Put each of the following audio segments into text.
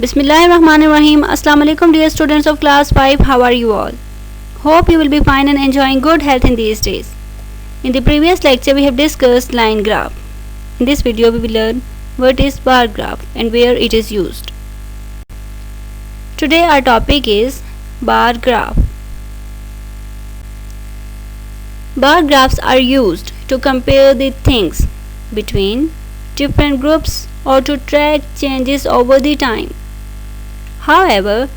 Bismillahirrahmanirrahim. Assalamu alaikum dear students of class 5. How are you all? Hope you will be fine and enjoying good health in these days. In the previous lecture we have discussed line graph. In this video we will learn what is bar graph and where it is used. Today our topic is bar graph. Bar graphs are used to compare the things between different groups or to track changes over the time. However,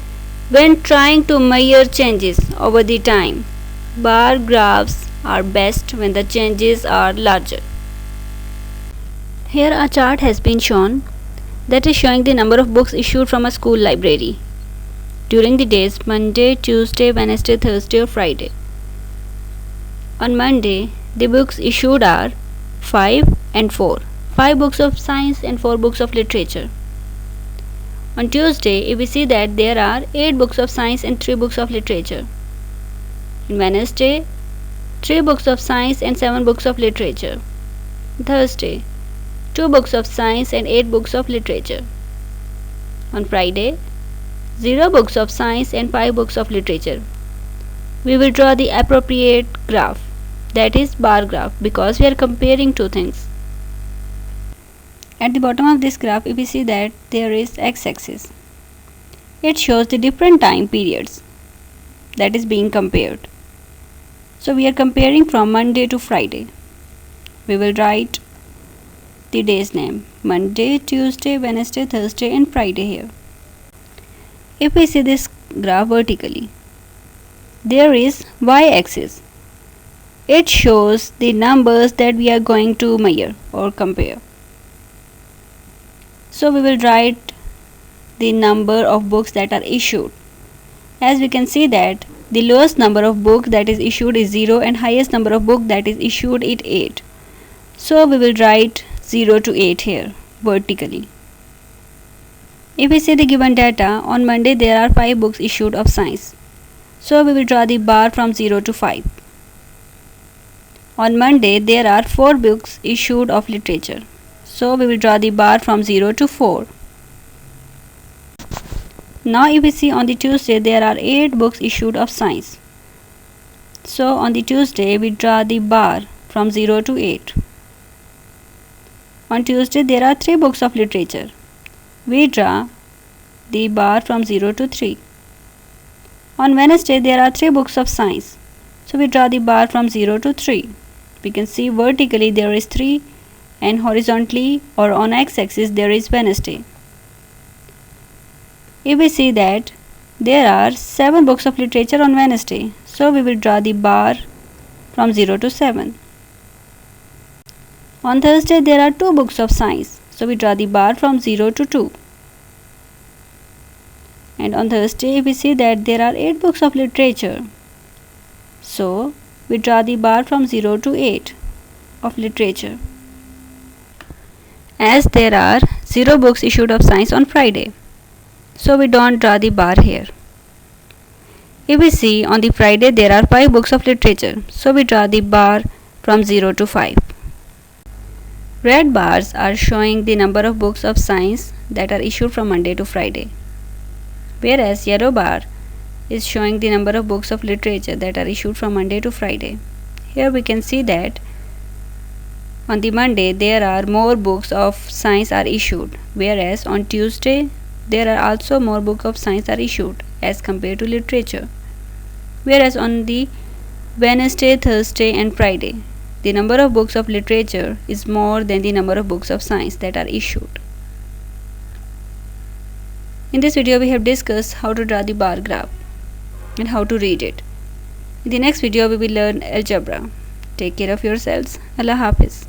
when trying to measure changes over the time, bar graphs are best when the changes are larger. Here a chart has been shown that is showing the number of books issued from a school library during the days Monday, Tuesday, Wednesday, Thursday or Friday. On Monday, the books issued are 5 and 4. 5 books of science and 4 books of literature. On Tuesday, we see that there are 8 books of science and 3 books of literature. On Wednesday, 3 books of science and 7 books of literature. Thursday, 2 books of science and 8 books of literature. On Friday, 0 books of science and 5 books of literature. We will draw the appropriate graph, that is bar graph, because we are comparing two things. At the bottom of this graph, we see that there is x-axis. It shows the different time periods that is being compared. So we are comparing from Monday to Friday. We will write the day's name: Monday, Tuesday, Wednesday, Thursday and Friday here. If we see this graph vertically, there is y-axis. It shows the numbers that we are going to measure or compare. So we will write the number of books that are issued. As we can see that the lowest number of books that is issued is 0 and highest number of books that is issued is 8. So we will write 0 to 8 here vertically. If we see the given data, on Monday there are 5 books issued of science. So we will draw the bar from 0 to 5. On Monday there are 4 books issued of literature. So we will draw the bar from 0 to 4. Now if we see on the Tuesday there are 8 books issued of science. So on the Tuesday we draw the bar from 0 to 8. On Tuesday there are 3 books of literature. We draw the bar from 0 to 3. On Wednesday there are 3 books of science. So we draw the bar from 0 to 3. We can see vertically there is 3 and horizontally or on x-axis there is Wednesday. If we see that there are 7 books of literature on Wednesday, so we will draw the bar from 0 to 7. On Thursday there are 2 books of science, so we draw the bar from 0 to 2. And on Thursday we see that there are 8 books of literature, so we draw the bar from 0 to 8 of literature. As there are 0 books issued of science on Friday, so we don't draw the bar here. If we see on the Friday there are 5 books of literature, so we draw the bar from 0 to 5. Red bars are showing the number of books of science that are issued from Monday to Friday, whereas yellow bar is showing the number of books of literature that are issued from Monday to Friday. Here we can see that on the Monday there are more books of science are issued, whereas on Tuesday there are also more books of science are issued as compared to literature. Whereas on the Wednesday, Thursday and Friday, the number of books of literature is more than the number of books of science that are issued. In this video we have discussed how to draw the bar graph and how to read it. In the next video we will learn algebra. Take care of yourselves. Allah Hafiz.